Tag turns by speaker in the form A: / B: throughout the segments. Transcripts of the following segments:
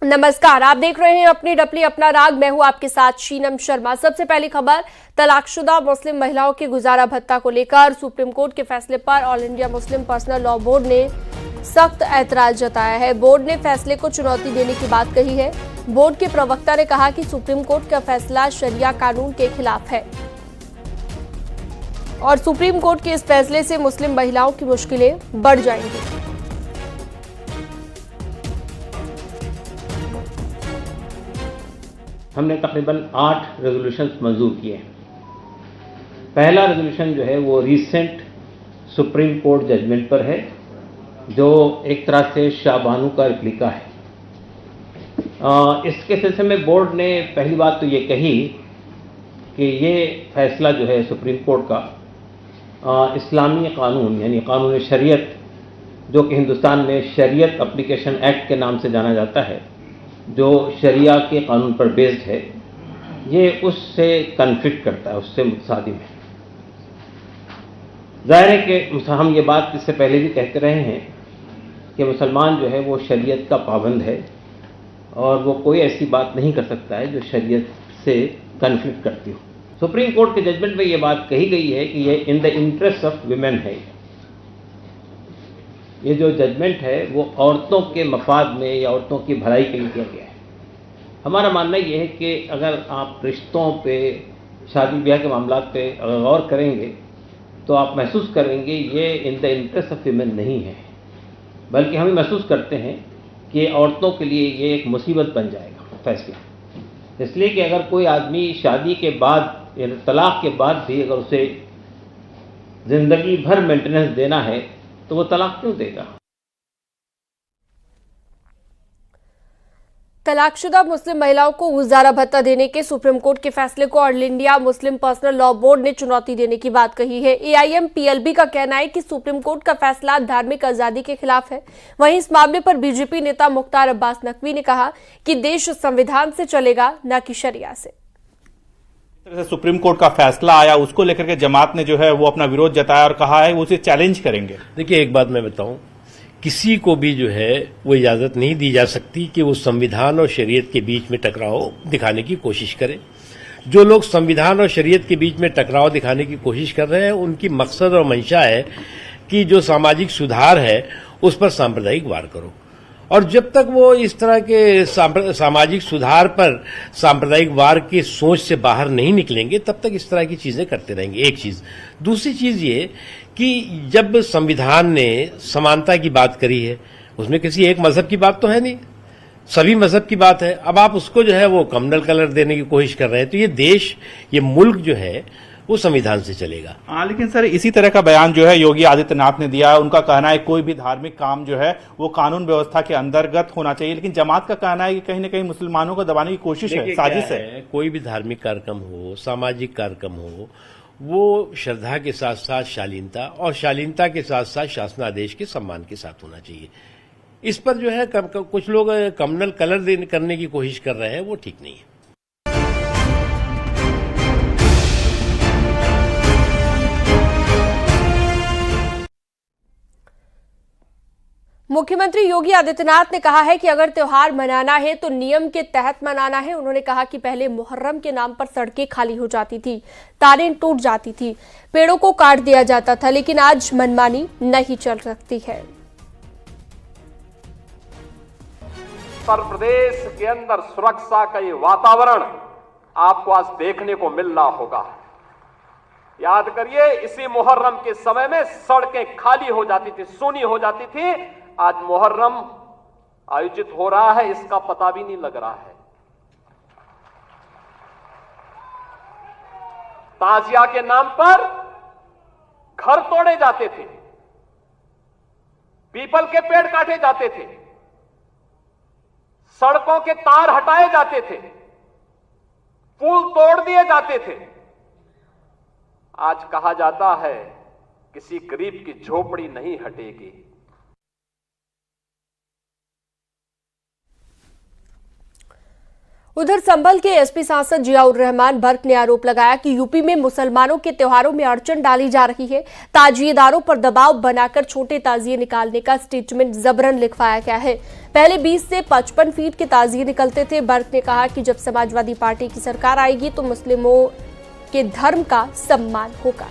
A: नमस्कार, आप देख रहे हैं अपनी डपली अपना राग। मैं हूं आपके साथ शीनम शर्मा। सबसे पहली खबर, तलाकशुदा मुस्लिम महिलाओं के गुजारा भत्ता को लेकर सुप्रीम कोर्ट के फैसले पर all India Muslim personal law board ने सख्त ऐतराज जताया है। बोर्ड ने फैसले को चुनौती देने की बात कही है। बोर्ड के प्रवक्ता ने कहा कि सुप्रीम कोर्ट का फैसला शरिया कानून के खिलाफ है और सुप्रीम कोर्ट के इस फैसले से मुस्लिम महिलाओं की मुश्किलें बढ़ जाएंगी।
B: हमने तकरीबन 8 रेजोल्यूशंस मंजूर किए हैं। पहला रेजोल्यूशन जो है वो रीसेंट सुप्रीम कोर्ट जजमेंट पर है, जो एक तरह से शाहबानू का रिप्लिका है। इसके सिलसिले में बोर्ड ने पहली बात तो ये कही कि ये फैसला जो है सुप्रीम कोर्ट का इस्लामी कानून यानी कानून शरीयत, जो कि हिंदुस्तान में शरीयत एप्लीकेशन एक्ट के नाम से जाना जाता है, जो शरिया के कानून पर बेस्ड है, ये उससे कन्फ्लिक्ट करता है, उससे मुतसादिम है। जाहिर है कि हम ये बात इससे पहले भी कहते रहे हैं कि मुसलमान जो है वो शरीयत का पाबंद है और वो कोई ऐसी बात नहीं कर सकता है जो शरीयत से कन्फ्लिक्ट करती हो। सुप्रीम कोर्ट के जजमेंट में ये बात कही गई है कि ये in the interest of women है। ये जो जजमेंट है वो औरतों के मफाद में या औरतों की भलाई के लिए किया गया है। हमारा मानना ये है कि अगर आप रिश्तों पे, शादी ब्याह के मामलात पे अगर गौर करेंगे तो आप महसूस करेंगे ये in the interest of women नहीं है, बल्कि हम महसूस करते हैं कि औरतों के लिए ये एक मुसीबत बन जाएगा फैसला। इसलिए कि अगर कोई आदमी शादी के बाद या तलाक के बाद भी अगर उसे ज़िंदगी भर मेंटेनेंस देना है तो वो तलाक क्यों देगा।
A: तलाकशुदा मुस्लिम महिलाओं को गुजारा भत्ता देने के सुप्रीम कोर्ट के फैसले को all India Muslim personal law board ने चुनौती देने की बात कही है। AIM-PLB का कहना है कि सुप्रीम कोर्ट का फैसला धार्मिक आजादी के खिलाफ है। वहीं इस मामले पर बीजेपी नेता मुख्तार अब्बास नकवी ने कहा कि देश संविधान से चलेगा, न कि शरिया से।
C: सुप्रीम कोर्ट का फैसला आया, उसको लेकर के जमात ने जो है वो अपना विरोध जताया और कहा है वो उसे चैलेंज करेंगे।
D: देखिए, एक बात मैं बताऊं, किसी को भी जो है वो इजाजत नहीं दी जा सकती कि वो संविधान और शरीयत के बीच में टकराव दिखाने की कोशिश करे। जो लोग संविधान और शरीयत के बीच में टकराव दिखाने की कोशिश कर रहे हैं, उनकी मकसद और मंशा है कि जो सामाजिक सुधार है उस पर सांप्रदायिक वार करो। और जब तक वो इस तरह के सामाजिक सुधार पर सांप्रदायिक वार की सोच से बाहर नहीं निकलेंगे, तब तक इस तरह की चीजें करते रहेंगे। एक चीज। दूसरी चीज ये कि जब संविधान ने समानता की बात करी है, उसमें किसी एक मजहब की बात तो है नहीं, सभी मजहब की बात है। अब आप उसको जो है वो कम्युनल कलर देने की कोशिश कर रहे हैं, तो ये देश, ये मुल्क जो है वो संविधान से चलेगा।
C: लेकिन सर, इसी तरह का बयान जो है योगी आदित्यनाथ ने दिया है। उनका कहना है कोई भी धार्मिक काम जो है वो कानून व्यवस्था के अंतर्गत होना चाहिए, लेकिन जमात का कहना है कि कहीं न कहीं मुसलमानों को दबाने की कोशिश है, साजिश है।
D: कोई भी धार्मिक कार्यक्रम हो, सामाजिक कार्यक्रम हो, वो श्रद्धा के साथ साथ शालीनता और शालीनता के साथ साथ शासनादेश के सम्मान के साथ होना चाहिए। इस पर जो है कुछ लोग कम्युनल कलर करने की कोशिश कर रहे हैं, वो ठीक नहीं है।
A: मुख्यमंत्री योगी आदित्यनाथ ने कहा है कि अगर त्योहार मनाना है तो नियम के तहत मनाना है। उन्होंने कहा कि पहले मुहर्रम के नाम पर सड़कें खाली हो जाती थी, तारें टूट जाती थी, पेड़ों को काट दिया जाता था, लेकिन आज मनमानी नहीं चल सकती है।
E: उत्तर प्रदेश के अंदर सुरक्षा का ये वातावरण आपको आज देखने को मिल रहा होगा। याद करिए, इसी मुहर्रम के समय में सड़कें खाली हो जाती थी, सूनी हो जाती थी। आज मुहर्रम आयोजित हो रहा है, इसका पता भी नहीं लग रहा है। ताजिया के नाम पर घर तोड़े जाते थे, पीपल के पेड़ काटे जाते थे, सड़कों के तार हटाए जाते थे, पुल तोड़ दिए जाते थे। आज कहा जाता है किसी गरीब की झोपड़ी नहीं हटेगी।
A: उधर संभल के एसपी सांसद जियाउर रहमान बर्क ने आरोप लगाया कि यूपी में मुसलमानों के त्योहारों में अड़चन डाली जा रही है। ताजिएदारों पर दबाव बनाकर छोटे ताजिए निकालने का स्टेटमेंट जबरन लिखवाया गया है। पहले 20 से 55 फीट के ताजिए निकलते थे। बर्क ने कहा कि जब समाजवादी पार्टी की सरकार आएगी तो मुस्लिमों के धर्म का सम्मान होगा।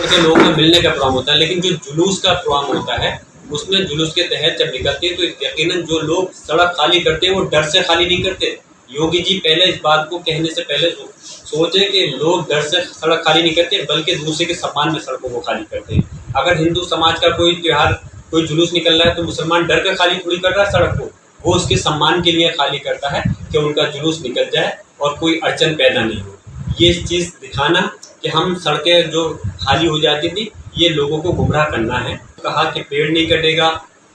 F: के लोगों में मिलने का प्रोग्राम होता है, लेकिन जो जुलूस का प्रोग्राम होता है उसमें जुलूस के तहत जब निकलते हैं तो यकीनन जो लोग सड़क खाली करते हैं वो डर से खाली नहीं करते। योगी जी पहले इस बात को कहने से पहले सोचे कि लोग डर से सड़क खाली नहीं करते बल्कि दूसरे के सम्मान में सड़कों को खाली करते हैं। अगर हिंदू समाज का कोई त्योहार, कोई जुलूस निकल रहा है तो मुसलमान डर कर खाली थोड़ी कर रहा है सड़क को, वो उसके सम्मान के लिए खाली करता है कि उनका जुलूस निकल जाए और कोई अड़चन पैदा नहीं हो। ये चीज़ दिखाना कि हम सड़कें जो खाली हो जाती थी ये लोगों को गुमराह करना है। कहा कि पेड़ नहीं कटेगा,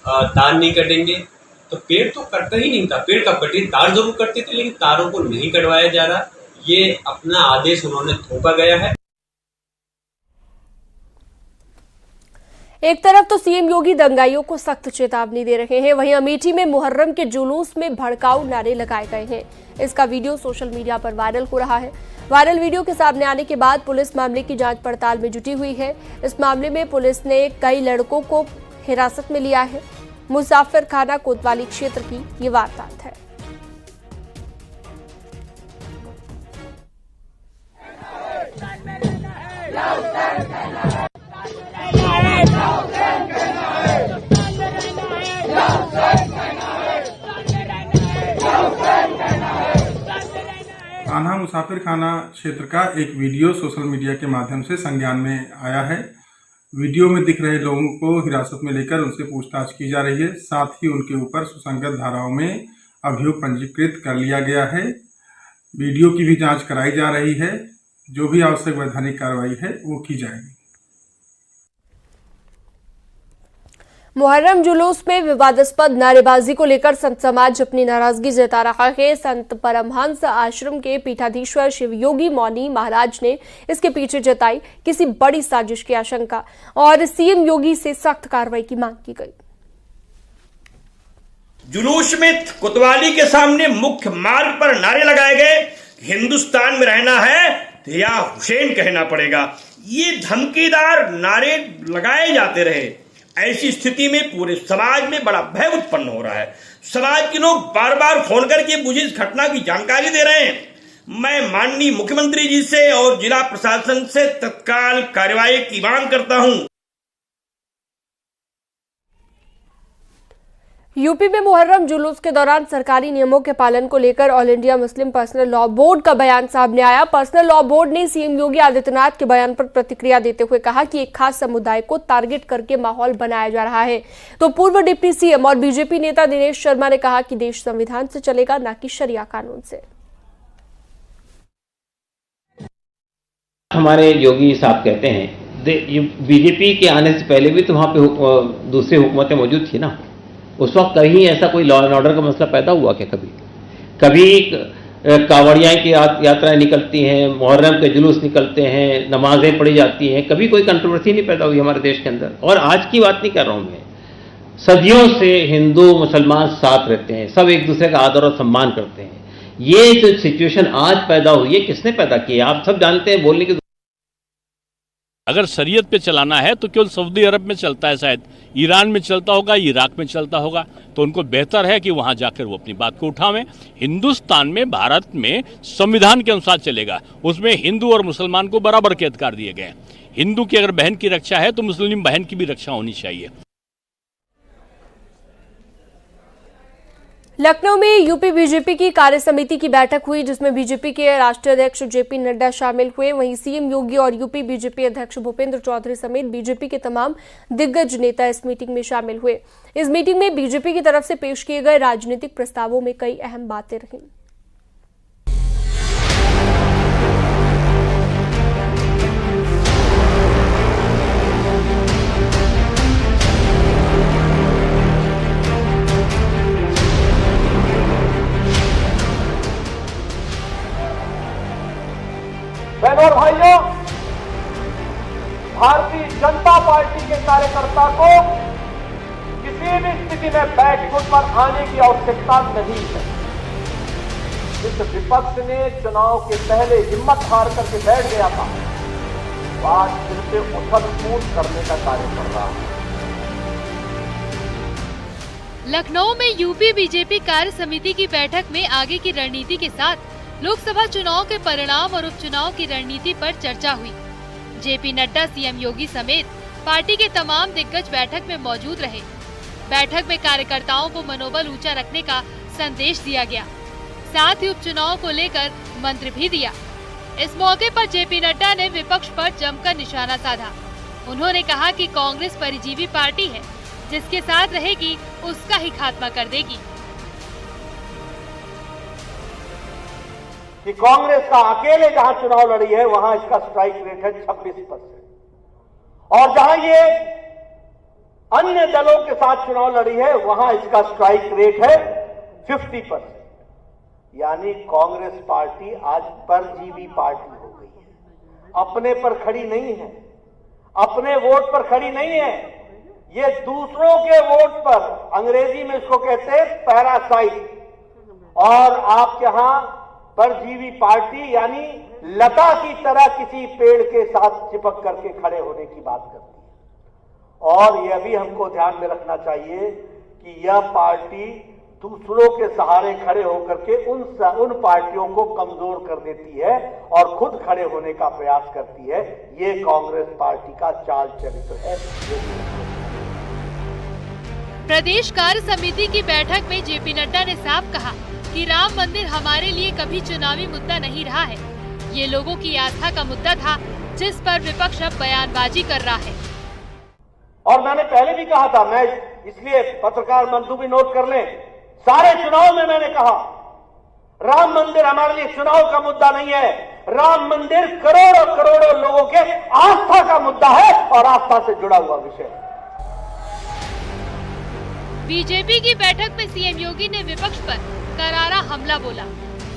F: तार नहीं कटेंगे, तो पेड़ तो कटता ही नहीं था। पेड़ कब कटे? तार जरूर कटते थे लेकिन तारों को नहीं कटवाया जा रहा। ये अपना आदेश उन्होंने थोपा गया है।
A: एक तरफ तो सीएम योगी दंगाइयों को सख्त चेतावनी दे रहे हैं, वहीं अमेठी में मुहर्रम के जुलूस में भड़काऊ नारे लगाए गए हैं। इसका वीडियो सोशल मीडिया पर वायरल हो रहा है। वायरल वीडियो के सामने आने के बाद पुलिस मामले की जांच पड़ताल में जुटी हुई है। इस मामले में पुलिस ने कई लड़कों को हिरासत में लिया है। मुसाफिर खाना कोतवाली क्षेत्र की ये वारदात है।
G: कान्हा मुसाफिर खाना क्षेत्र का एक वीडियो सोशल मीडिया के माध्यम से संज्ञान में आया है। वीडियो में दिख रहे लोगों को हिरासत में लेकर उनसे पूछताछ की जा रही है। साथ ही उनके ऊपर सुसंगत धाराओं में अभियोग पंजीकृत कर लिया गया है। वीडियो की भी जांच कराई जा रही है। जो भी आवश्यक वैधानिक कार्रवाई है वो की जाएगी।
A: मुहर्रम जुलूस में विवादास्पद नारेबाजी को लेकर संत समाज अपनी नाराजगी जता रहा है। संत परमहंस आश्रम के पीठाधीश्वर शिवयोगी मौनी महाराज ने इसके पीछे जताई किसी बड़ी साजिश की आशंका और सीएम योगी से सख्त कार्रवाई की मांग की गई।
H: जुलूस में कोतवाली के सामने मुख्य मार्ग पर नारे लगाए गए, हिंदुस्तान में रहना है तो या हुसैन कहना पड़ेगा। ये धमकीदार नारे लगाए जाते रहे। ऐसी स्थिति में पूरे समाज में बड़ा भय उत्पन्न हो रहा है। समाज के लोग बार बार फोन करके मुझे इस घटना की जानकारी दे रहे हैं। मैं माननीय मुख्यमंत्री जी से और जिला प्रशासन से तत्काल कार्रवाई की मांग करता हूं।
A: यूपी में मुहर्रम जुलूस के दौरान सरकारी नियमों के पालन को लेकर all India Muslim personal law board का बयान सामने आया। पर्सनल लॉ बोर्ड ने सीएम योगी आदित्यनाथ के बयान पर प्रतिक्रिया देते हुए कहा कि एक खास समुदाय को टारगेट करके माहौल बनाया जा रहा है। तो पूर्व डिप्टी सीएम और बीजेपी नेता दिनेश शर्मा ने कहा कि देश संविधान से चलेगा, न कि शरिया कानून से।
B: हमारे योगी साहब कहते हैं बीजेपी के आने से पहले भी तो वहां पे दूसरी हुकूमतें मौजूद थी ना। उस वक्त कहीं ऐसा कोई लॉ एंड ऑर्डर का मसला पैदा हुआ क्या? कभी कांवड़ियाँ की यात्राएं निकलती हैं, मुहर्रम के जुलूस निकलते हैं, नमाजें पढ़ी जाती हैं, कभी कोई कंट्रोवर्सी नहीं पैदा हुई हमारे देश के अंदर। और आज की बात नहीं कर रहा हूँ मैं, सदियों से हिंदू मुसलमान साथ रहते हैं, सब एक दूसरे का आदर और सम्मान करते हैं। ये जो सिचुएशन आज पैदा हुई है, किसने पैदा की है? आप सब जानते हैं। बोलने की
I: अगर शरीयत पे चलाना है तो केवल सऊदी अरब में चलता है, शायद ईरान में चलता होगा, इराक में चलता होगा, तो उनको बेहतर है कि वहां जाकर वो अपनी बात को उठावें। हिंदुस्तान में, भारत में संविधान के अनुसार चलेगा। उसमें हिंदू और मुसलमान को बराबर के अधिकार दिए गए हैं। हिंदू की अगर बहन की रक्षा है तो मुस्लिम बहन की भी रक्षा होनी चाहिए।
A: लखनऊ में यूपी बीजेपी की कार्य समिति की बैठक हुई, जिसमें बीजेपी के राष्ट्रीय अध्यक्ष जेपी नड्डा शामिल हुए। वहीं सीएम योगी और यूपी बीजेपी अध्यक्ष भूपेंद्र चौधरी समेत बीजेपी के तमाम दिग्गज नेता इस मीटिंग में शामिल हुए। इस मीटिंग में बीजेपी की तरफ से पेश किए गए राजनीतिक प्रस्तावों में कई अहम बातें रहीं।
E: बहनों और भाइयों, भारतीय जनता पार्टी के कार्यकर्ता को किसी भी स्थिति में बैकफुट पर आने की आवश्यकता नहीं है। इस विपक्ष ने चुनाव के पहले हिम्मत हार करके बैठ गया था, आज फिर से उछल कूद करने का कार्य कर रहा है।
J: लखनऊ में यूपी बीजेपी कार्य समिति की बैठक में आगे की रणनीति के साथ लोकसभा चुनाव के परिणाम और उपचुनाव की रणनीति पर चर्चा हुई। जेपी नड्डा, सीएम योगी समेत पार्टी के तमाम दिग्गज बैठक में मौजूद रहे। बैठक में कार्यकर्ताओं को मनोबल ऊंचा रखने का संदेश दिया गया, साथ ही उपचुनाव को लेकर मंत्र भी दिया। इस मौके पर जेपी नड्डा ने विपक्ष पर जमकर निशाना साधा। उन्होंने कहा कि कांग्रेस परिजीवी पार्टी है, जिसके साथ रहेगी उसका ही खात्मा कर देगी।
K: कि कांग्रेस का अकेले जहां चुनाव लड़ी है वहां इसका स्ट्राइक रेट है 26%, और जहां ये अन्य दलों के साथ चुनाव लड़ी है वहां इसका स्ट्राइक रेट है 50%। यानी कांग्रेस पार्टी आज परजीवी पार्टी हो गई है, अपने पर खड़ी नहीं है, अपने वोट पर खड़ी नहीं है, ये दूसरों के वोट पर, अंग्रेजी में इसको कहते हैं पैरासाइट। और आप यहां परजीवी पार्टी यानी लता की तरह किसी पेड़ के साथ चिपक करके खड़े होने की बात करती है। और यह भी हमको ध्यान में रखना चाहिए कि यह पार्टी दूसरों के सहारे खड़े होकर के उन पार्टियों को कमजोर कर देती है और खुद खड़े होने का प्रयास करती है। ये कांग्रेस पार्टी का चाल चरित्र है।
J: प्रदेश कार्य समिति की बैठक में जेपी नड्डा ने साफ कहा कि राम मंदिर हमारे लिए कभी चुनावी मुद्दा नहीं रहा है, ये लोगों की आस्था का मुद्दा था, जिस पर विपक्ष अब बयानबाजी कर रहा है।
K: और मैंने पहले भी कहा था, मैं इसलिए पत्रकार बंधु भी नोट कर लें, सारे चुनाव में मैंने कहा राम मंदिर हमारे लिए चुनाव का मुद्दा नहीं है, राम मंदिर करोड़ों करोड़ों लोगों के आस्था का मुद्दा है और आस्था से जुड़ा हुआ विषय है।
J: बीजेपी की बैठक में सीएम योगी ने विपक्ष पर करारा हमला बोला।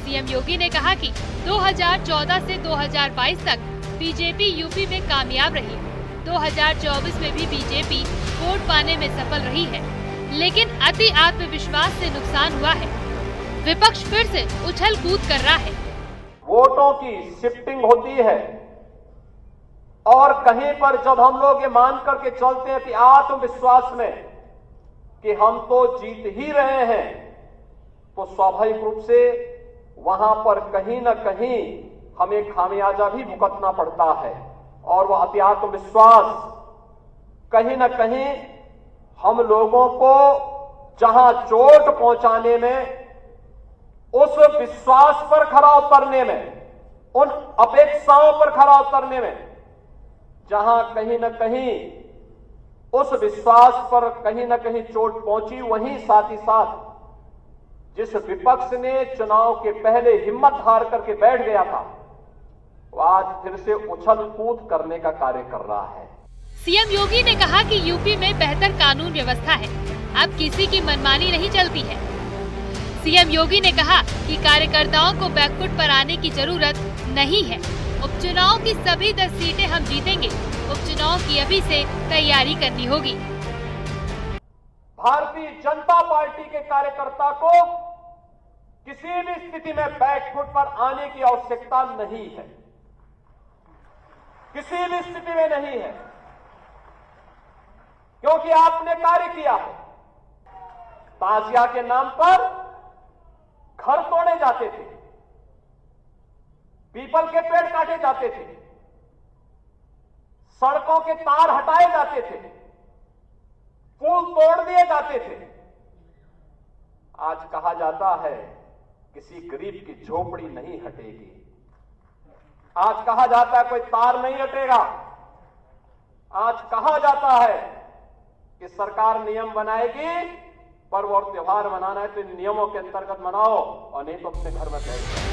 J: सीएम योगी ने कहा कि 2014 से 2022 तक बीजेपी यूपी में कामयाब रही, 2024 में भी बीजेपी वोट पाने में सफल रही है, लेकिन अति आत्मविश्वास से नुकसान हुआ है। विपक्ष फिर से उछल कूद कर रहा है।
E: वोटों की शिफ्टिंग होती है और कहीं पर जब हम लोग ये मान करके चलते हैं कि आत्मविश्वास में कि हम तो जीत ही रहे हैं, तो स्वाभाविक रूप से वहां पर कहीं न कहीं हमें खामियाजा भी भुगतना पड़ता है। और वह अति आत्मविश्वास कहीं न कहीं हम लोगों को जहां चोट पहुंचाने में, उस विश्वास पर खरा उतरने में, उन अपेक्षाओं पर खरा उतरने में, जहां कहीं न कहीं उस विश्वास पर कहीं न कहीं चोट पहुंची, वहीं साथ ही साथ जिस विपक्ष ने चुनाव के पहले हिम्मत हार करके बैठ गया था, वो आज फिर से उछल कूद करने का कार्य कर रहा है।
J: सीएम योगी ने कहा कि यूपी में बेहतर कानून व्यवस्था है, अब किसी की मनमानी नहीं चलती है। सीएम योगी ने कहा कि कार्यकर्ताओं को बैकफुट पर आने की जरूरत नहीं है। उपचुनाव की सभी 10 सीटें हम जीतेंगे, उपचुनाव की अभी से तैयारी करनी होगी।
E: भारतीय जनता पार्टी के कार्यकर्ता को किसी भी स्थिति में बैकफुट पर आने की आवश्यकता नहीं है, किसी भी स्थिति में नहीं है, क्योंकि आपने कार्य किया है। ताजिया के नाम पर घर तोड़े जाते थे, पीपल के पेड़ काटे जाते थे, सड़कों के तार हटाए जाते थे, पुल तोड़ दिए जाते थे। आज कहा जाता है किसी गरीब की झोपड़ी नहीं हटेगी, आज कहा जाता है कोई तार नहीं हटेगा, आज कहा जाता है कि सरकार नियम बनाएगी, पर्व और त्योहार मनाना है तो इन नियमों के अंतर्गत मनाओ और नहीं तो अपने घर में बैठ जाओ।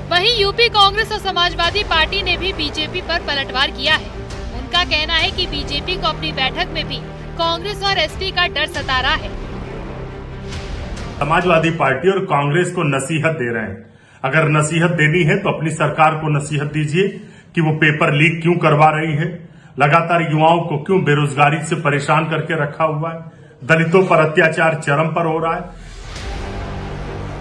J: वहीं यूपी कांग्रेस और समाजवादी पार्टी ने भी बीजेपी पर पलटवार किया है। उनका कहना है कि बीजेपी को अपनी बैठक में भी कांग्रेस और एसपी का डर सता रहा है।
L: समाजवादी पार्टी और कांग्रेस को नसीहत दे रहे हैं। अगर नसीहत देनी है तो अपनी सरकार को नसीहत दीजिए कि वो पेपर लीक क्यों करवा रही है, लगातार युवाओं को क्यों बेरोजगारी से परेशान करके रखा हुआ है? दलितों पर अत्याचार चरम पर हो रहा है।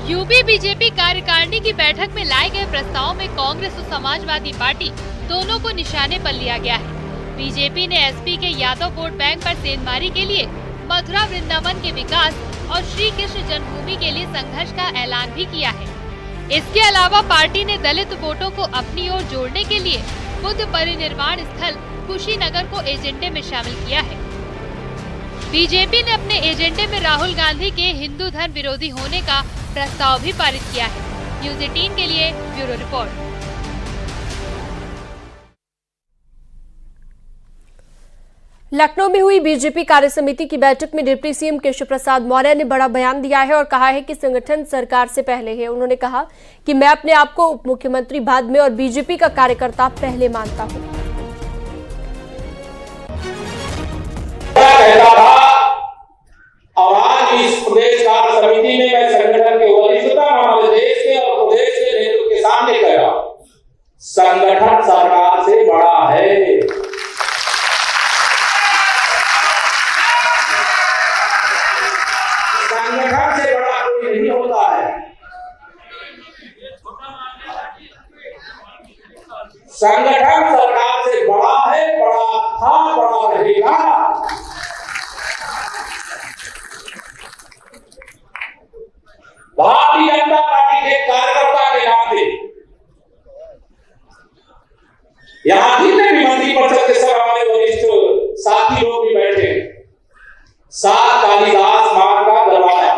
J: यूपी बीजेपी कार्यकारिणी की बैठक में लाए गए प्रस्ताव में कांग्रेस और समाजवादी पार्टी दोनों को निशाने पर लिया गया है। बीजेपी ने एसपी के यादव वोट बैंक पर सेंधमारी के लिए, मथुरा वृंदावन के विकास और श्री कृष्ण जन्मभूमि के लिए संघर्ष का ऐलान भी किया है। इसके अलावा पार्टी ने दलित वोटों को अपनी ओर जोड़ने के लिए बुद्ध परिनिर्वाण स्थल कुशीनगर को एजेंडे में शामिल किया है। बीजेपी ने अपने एजेंडे में राहुल गांधी के हिंदू धर्म विरोधी होने का प्रस्ताव भी पारित किया है। न्यूज़ 18 के लिए ब्यूरो रिपोर्ट।
A: लखनऊ में हुई बीजेपी कार्य समिति की बैठक में डिप्टी सीएम केशव प्रसाद मौर्य ने बड़ा बयान दिया है और कहा है कि संगठन सरकार से पहले है। उन्होंने कहा कि मैं अपने आप को उप मुख्यमंत्री बाद में और बीजेपी का कार्यकर्ता पहले मानता हूं।
K: और आज इस प्रदेश कार्य समिति में मैं संगठन के वरिष्ठता हमारे देश के और प्रदेश के नेतृत्व के सामने कहा, संगठन सरकार से बड़ा है। संगठन से बड़ा कोई नहीं होता है। संगठन सरकार से बड़ा है, बड़ा था, बड़ा रहेगा। भारतीय जनता पार्टी के कार्यकर्ता के नाते यहां जितने भी मंत्री परिषद के सब हमारे वरिष्ठ साथी लोग भी बैठे हैं। सात कालिदास मार्ग का दरवाजा,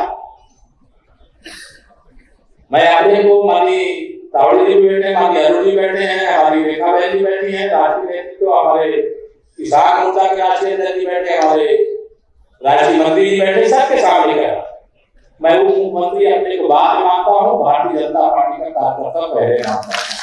K: मैं अपने को मानी तावड़ी जी बैठे हैं, मानी अरुण जी बैठे हैं, हमारी रेखा बहन जी बैठी हैं, राष्ट्रीय नेतृत्व हमारे किसान मोर्चा के राष्ट्रीय अध्यक्ष जी बैठे, हमारे राज्य मंत्री जी बैठे, सबके सामने गया मैं उप मुख्यमंत्री अपने को बाद में मानता हूँ, भारतीय जनता पार्टी का कार्यकर्ता पहले मानता हूँ।